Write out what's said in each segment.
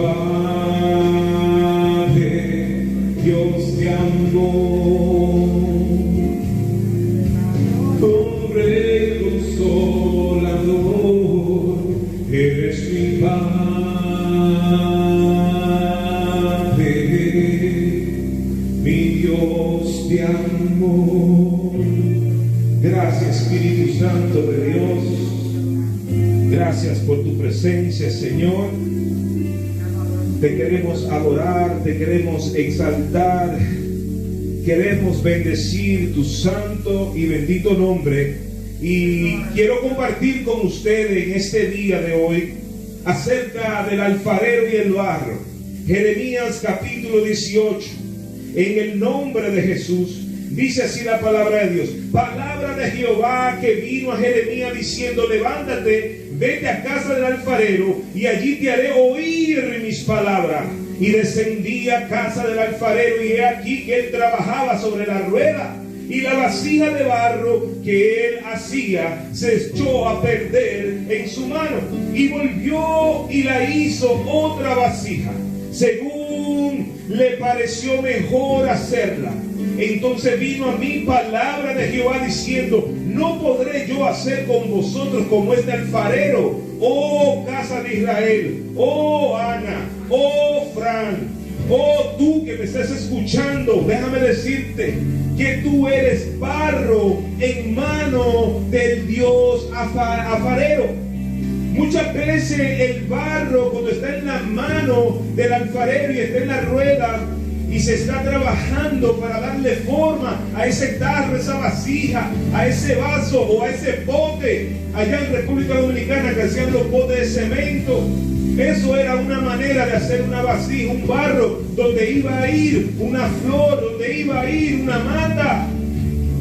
Padre, Dios de amor, hombre consolador, eres mi Padre, mi Dios de amor. Gracias, Espíritu Santo de Dios. Gracias por tu presencia, Señor. Te queremos adorar, te queremos exaltar, queremos bendecir tu santo y bendito nombre. Y quiero compartir con ustedes en este día de hoy acerca del alfarero y el barro. Jeremías capítulo 18. En el nombre de Jesús. Dice así la palabra de Dios. Palabra de Jehová que vino a Jeremías diciendo: levántate, vete a casa del alfarero y allí te haré oír mis palabras. Y descendí a casa del alfarero y he aquí que él trabajaba sobre la rueda, y la vasija de barro que él hacía se echó a perder en su mano, y volvió y la hizo otra vasija, según le pareció mejor hacerla. Entonces vino a mí palabra de Jehová diciendo: no podré yo hacer con vosotros como este alfarero, oh casa de Israel, oh Ana, oh Fran, oh tú que me estás escuchando. Déjame decirte que tú eres barro en mano del Dios alfarero. Muchas veces el barro, cuando está en la mano del alfarero y está en la rueda y se está trabajando para darle forma a ese tarro, esa vasija, a ese vaso o a ese bote, allá en República Dominicana que hacían los botes de cemento, eso era una manera de hacer una vasija, un barro donde iba a ir una flor, donde iba a ir una mata.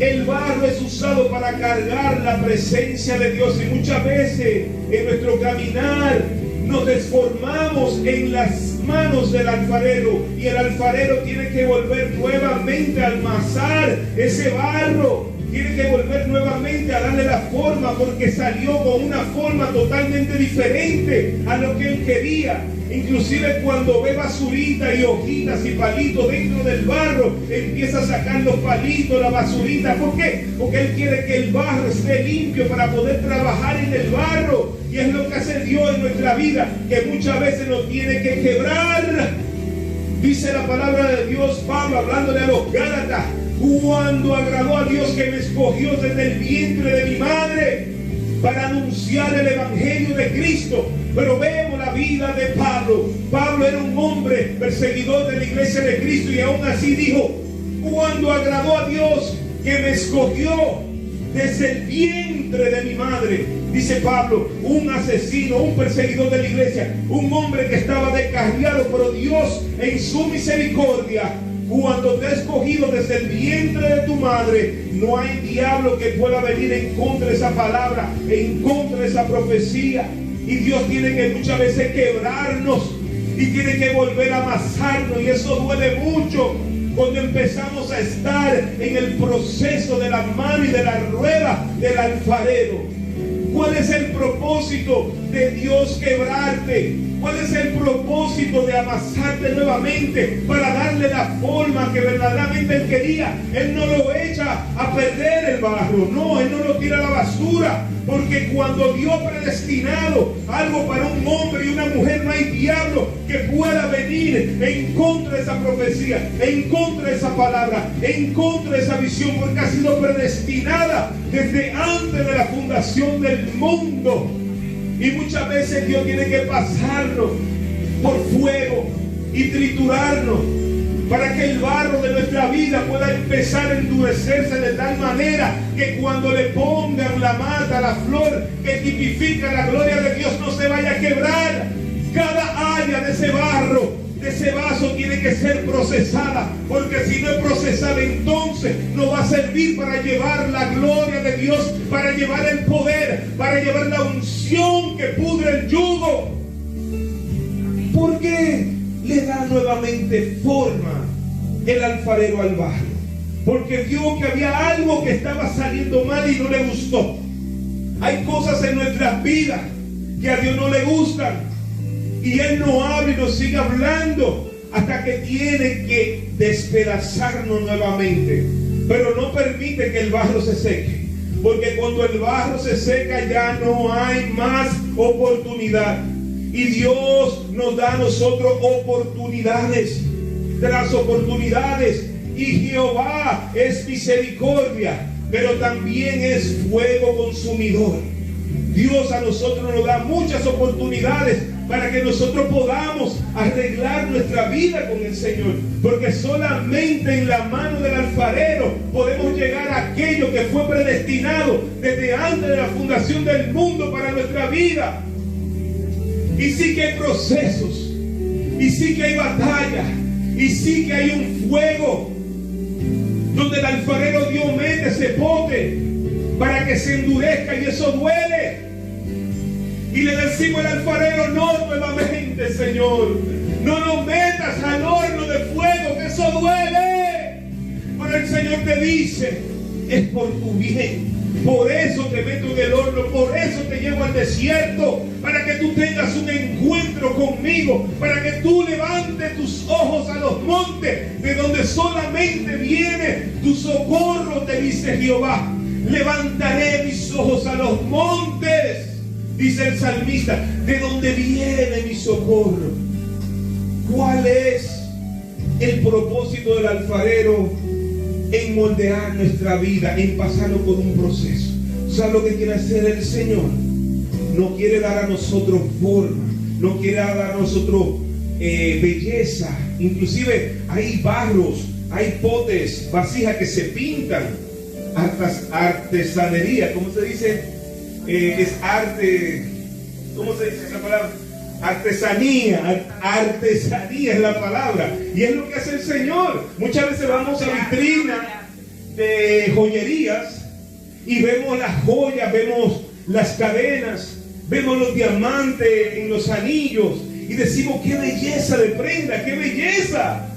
El barro es usado para cargar la presencia de Dios, y muchas veces en nuestro caminar nos desformamos en las manos del alfarero, y el alfarero tiene que volver nuevamente a amasar ese barro, tiene que volver nuevamente a darle la forma, porque salió con una forma totalmente diferente a lo que él quería. Inclusive cuando ve basurita y hojitas y palitos dentro del barro, empieza a sacar los palitos, la basurita. ¿Por qué? Porque él quiere que el barro esté limpio para poder trabajar en el barro. Y es lo que hace Dios en nuestra vida, que muchas veces nos tiene que quebrar. Dice la palabra de Dios, Pablo, hablándole a los Gálatas: cuando agradó a Dios que me escogió desde el vientre de mi madre para anunciar el evangelio de Cristo. Pero vemos la vida de Pablo. Pablo era un hombre perseguidor de la iglesia de Cristo, y aún así dijo: cuando agradó a Dios que me escogió desde el vientre de mi madre. Dice Pablo, un asesino, un perseguidor de la iglesia, un hombre que estaba descarriado, pero Dios en su misericordia, cuando te ha escogido desde el vientre de tu madre, no hay diablo que pueda venir en contra de esa palabra, en contra de esa profecía. Y Dios tiene que muchas veces quebrarnos y tiene que volver a amasarnos, y eso duele mucho cuando empezamos a estar en el proceso de la mano y de la rueda del alfarero. ¿Cuál es el propósito de Dios quebrarte? ¿Cuál es el propósito de amasarte nuevamente para darle la forma que verdaderamente Él quería? Él no lo echa a perder el barro, no, Él no lo tira a la basura, porque cuando Dios ha predestinado algo para un hombre y una mujer, no hay diablo que pueda venir en contra de esa profecía, en contra de esa palabra, en contra de esa visión, porque ha sido predestinada desde antes de la fundación del mundo. Y muchas veces Dios tiene que pasarnos por fuego y triturarnos para que el barro de nuestra vida pueda empezar a endurecerse de tal manera que cuando le pongan la mata, la flor que tipifica la gloria de Dios, no se vaya a quebrar. Cada área de ese barro, de ese vaso, tiene que ser procesada, porque si no es procesada, entonces no va a servir para llevar la gloria de Dios, para llevar el poder, para llevar la unción que pudre el yugo. ¿Por qué le da nuevamente forma el alfarero al barro? Porque vio que había algo que estaba saliendo mal y no le gustó. Hay cosas en nuestras vidas que a Dios no le gustan. Y Él no habla y nos sigue hablando hasta que tiene que despedazarnos nuevamente. Pero no permite que el barro se seque. Porque cuando el barro se seca ya no hay más oportunidad. Y Dios nos da a nosotros oportunidades tras oportunidades. Y Jehová es misericordia, pero también es fuego consumidor. Dios a nosotros nos da muchas oportunidades para que nosotros podamos arreglar nuestra vida con el Señor. Porque solamente en la mano del alfarero podemos llegar a aquello que fue predestinado desde antes de la fundación del mundo para nuestra vida. Y sí que hay procesos, y sí que hay batalla, y sí que hay un fuego donde el alfarero Dios mete ese pote para que se endurezca, y eso duele. Y le decimos al alfarero: no, nuevamente, Señor, no nos metas al horno de fuego, que eso duele. Pero el Señor te dice: es por tu bien. Por eso te meto en el horno, por eso te llevo al desierto, para que tú tengas un encuentro conmigo, para que tú levantes tus ojos a los montes, de donde solamente viene tu socorro, te dice Jehová. Levantaré mis ojos a los montes, dice el salmista, de donde viene mi socorro. ¿Cuál es el propósito del alfarero en moldear nuestra vida, en pasarlo por un proceso? ¿Sabes lo que quiere hacer el Señor? No quiere dar a nosotros forma, no quiere dar a nosotros belleza. Inclusive hay barros, hay potes, vasijas que se pintan, artesanería, ¿cómo se dice? Es arte, ¿cómo se dice esa palabra? Artesanía es la palabra. Y es lo que hace el Señor. Muchas veces vamos a vitrinas de joyerías y vemos las joyas, vemos las cadenas, vemos los diamantes en los anillos y decimos: qué belleza de prenda, qué belleza.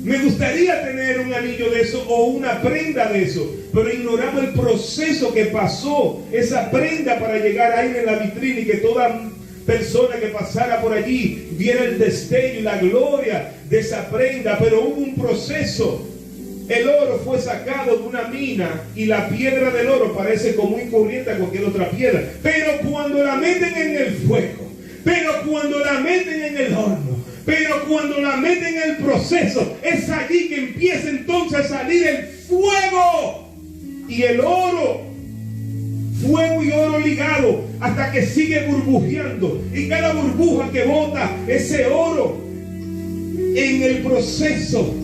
Me gustaría tener un anillo de eso o una prenda de eso, pero ignoramos el proceso que pasó esa prenda para llegar ahí en la vitrina, y que toda persona que pasara por allí viera el destello y la gloria de esa prenda. Pero hubo un proceso. El oro fue sacado de una mina y la piedra del oro parece común y corriente a cualquier otra piedra, pero cuando la meten en el fuego, pero cuando la meten en el horno, pero cuando la meten en el proceso, es allí que empieza entonces a salir el fuego y el oro. Fuego y oro ligado hasta que sigue burbujeando, y cada burbuja que bota ese oro en el proceso,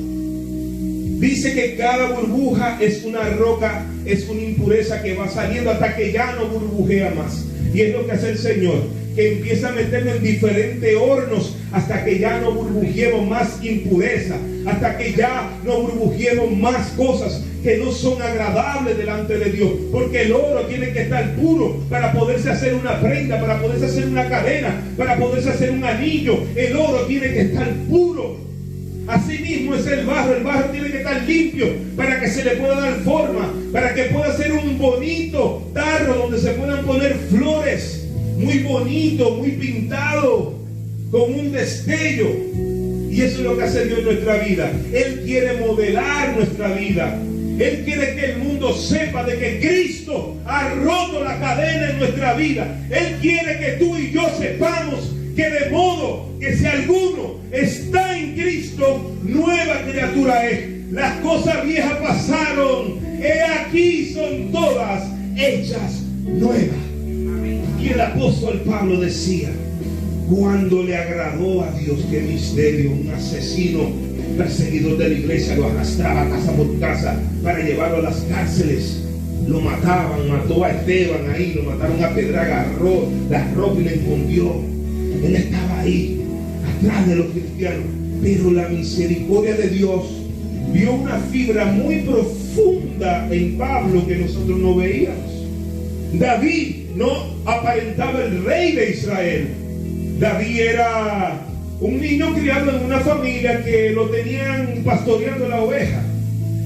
dice que cada burbuja es una roca, es una impureza que va saliendo hasta que ya no burbujea más. Y es lo que hace el Señor, que empieza a meterlo en diferentes hornos hasta que ya no burbujemos más impureza, hasta que ya no burbujemos más cosas que no son agradables delante de Dios. Porque el oro tiene que estar puro para poderse hacer una prenda, para poderse hacer una cadena, para poderse hacer un anillo. El oro tiene que estar puro. Así mismo es el barro tiene que estar limpio para que se le pueda dar forma, para que pueda ser un bonito tarro donde se puedan poner flores, muy bonito, muy pintado, con un destello. Y eso es lo que hace Dios en nuestra vida. Él quiere modelar nuestra vida. Él quiere que el mundo sepa de que Cristo ha roto la cadena en nuestra vida. Él quiere que tú y yo sepamos que de modo que si alguno está en Cristo, nueva criatura es. Las cosas viejas pasaron, he aquí son todas hechas nuevas. Y el apóstol Pablo decía: cuando le agradó a Dios que misterio, un asesino, perseguidor de la iglesia, lo arrastraba casa por casa para llevarlo a las cárceles. Lo mataban, mató a Esteban ahí, lo mataron a pedra, agarró la ropa y la escondió. Él estaba ahí, atrás de los cristianos. Pero la misericordia de Dios vio una fibra muy profunda en Pablo que nosotros no veíamos. David no aparentaba el rey de Israel. David era un niño criado en una familia que lo tenían pastoreando la oveja.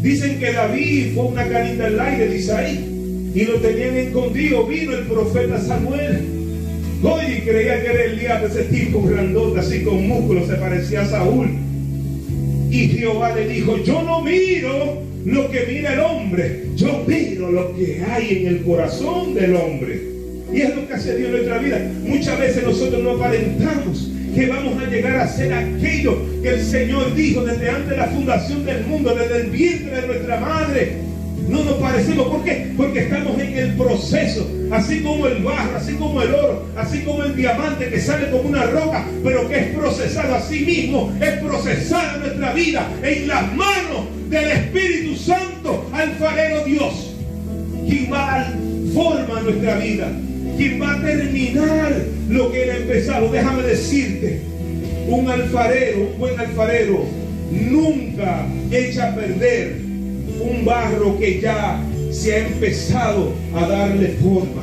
Dicen que David fue una canita al aire de Isaí y lo tenían escondido. Vino el profeta Samuel. Oye, y creía que era Elías, ese tipo grandote, así con músculos, se parecía a Saúl. Y Jehová le dijo: yo no miro lo que mira el hombre, yo miro lo que hay en el corazón del hombre. Y es lo que hace Dios en nuestra vida. Muchas veces nosotros no aparentamos que vamos a llegar a ser aquello que el Señor dijo desde antes de la fundación del mundo, desde el vientre de nuestra madre. No nos parecemos. ¿Por qué? Porque estamos en el proceso. Así como el barro, así como el oro, así como el diamante que sale como una roca, pero que es procesado, así mismo es procesada nuestra vida en las manos del Espíritu Santo, alfarero Dios, quien va a dar forma a nuestra vida, quien va a terminar lo que él ha empezado. Déjame decirte, un alfarero, un buen alfarero, nunca echa a perder un barro que ya se ha empezado a darle forma.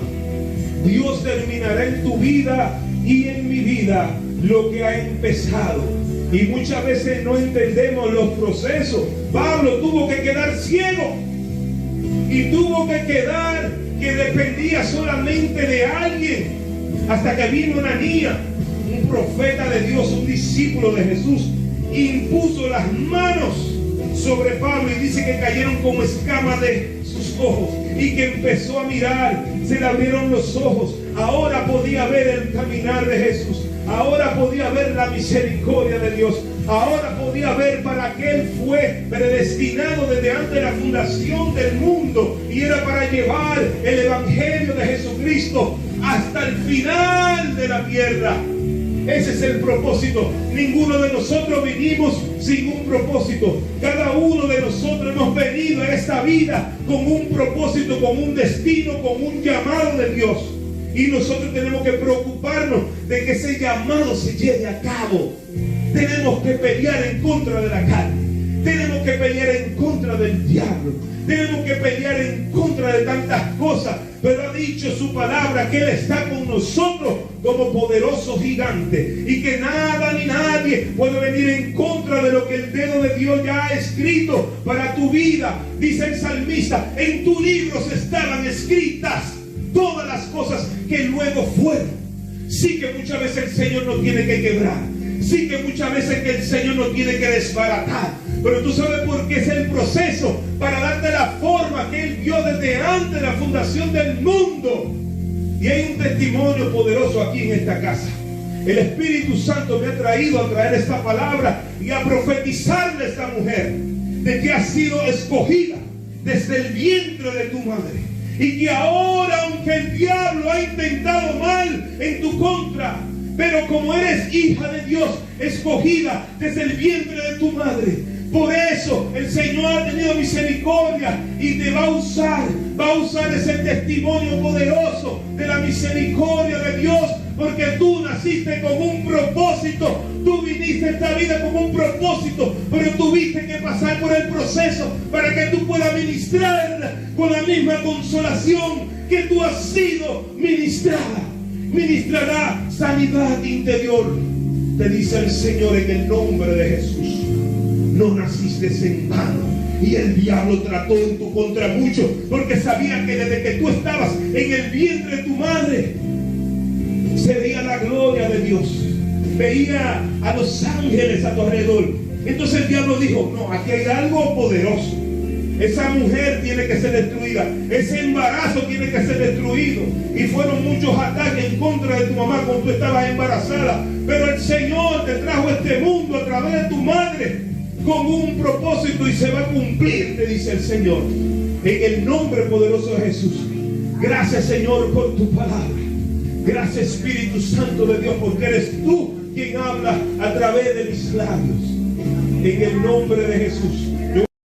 Dios terminará en tu vida y en mi vida lo que ha empezado. Y muchas veces no entendemos los procesos. Pablo tuvo que quedar ciego y tuvo que quedar que dependía solamente de alguien, hasta que vino Ananías, un profeta de Dios, un discípulo de Jesús, impuso las manos sobre Pablo y dice que cayeron como escamas de sus ojos y que empezó a mirar, se le abrieron los ojos. Ahora podía ver el caminar de Jesús, ahora podía ver la misericordia de Dios, ahora podía ver para qué él fue predestinado desde antes de la fundación del mundo, y era para llevar el evangelio de Jesucristo hasta el final de la tierra. Ese es el propósito. Ninguno de nosotros vinimos sin un propósito. Cada uno de nosotros hemos venido a esta vida con un propósito, con un destino, con un llamado de Dios. Y nosotros tenemos que preocuparnos de que ese llamado se lleve a cabo. Tenemos que pelear en contra de la carne. Tenemos que pelear en contra del diablo. Tenemos que pelear en contra de tantas cosas. Pero ha dicho su palabra que Él está con nosotros como poderoso gigante. Y que nada ni nadie puede venir en contra de lo que el dedo de Dios ya ha escrito para tu vida. Dice el salmista: en tu libro estaban escritas todas las cosas que luego fueron. Sí que muchas veces el Señor nos tiene que quebrar. Sí que muchas veces que el Señor nos tiene que desbaratar. Pero tú sabes por qué es el proceso, para darte la forma que Él dio desde antes de la fundación del mundo. Y hay un testimonio poderoso aquí en esta casa. El Espíritu Santo me ha traído a traer esta palabra y a profetizarle a esta mujer de que ha sido escogida desde el vientre de tu madre. Y que ahora, aunque el diablo ha intentado mal en tu contra, pero como eres hija de Dios, escogida desde el vientre de tu madre, por eso el Señor ha tenido misericordia y te va a usar ese testimonio poderoso de la misericordia de Dios, porque tú naciste con un propósito. Tú viniste a esta vida con un propósito, pero tuviste que pasar por el proceso para que tú puedas ministrar con la misma consolación que tú has sido ministrada. Ministrará sanidad interior, te dice el Señor, en el nombre de Jesús. No naciste en vano. Y el diablo trató en tu contra mucho, porque sabía que desde que tú estabas en el vientre de tu madre se veía la gloria de Dios, veía a los ángeles a tu alrededor. Entonces el diablo dijo: no, aquí hay algo poderoso. Esa mujer tiene que ser destruida, ese embarazo tiene que ser destruido. Y fueron muchos ataques en contra de tu mamá cuando tú estabas embarazada, pero el Señor te trajo a este mundo a través de tu madre con un propósito, y se va a cumplir, te dice el Señor, en el nombre poderoso de Jesús. Gracias, Señor, por tu palabra. Gracias, Espíritu Santo de Dios, porque eres tú quien habla a través de mis labios. En el nombre de Jesús.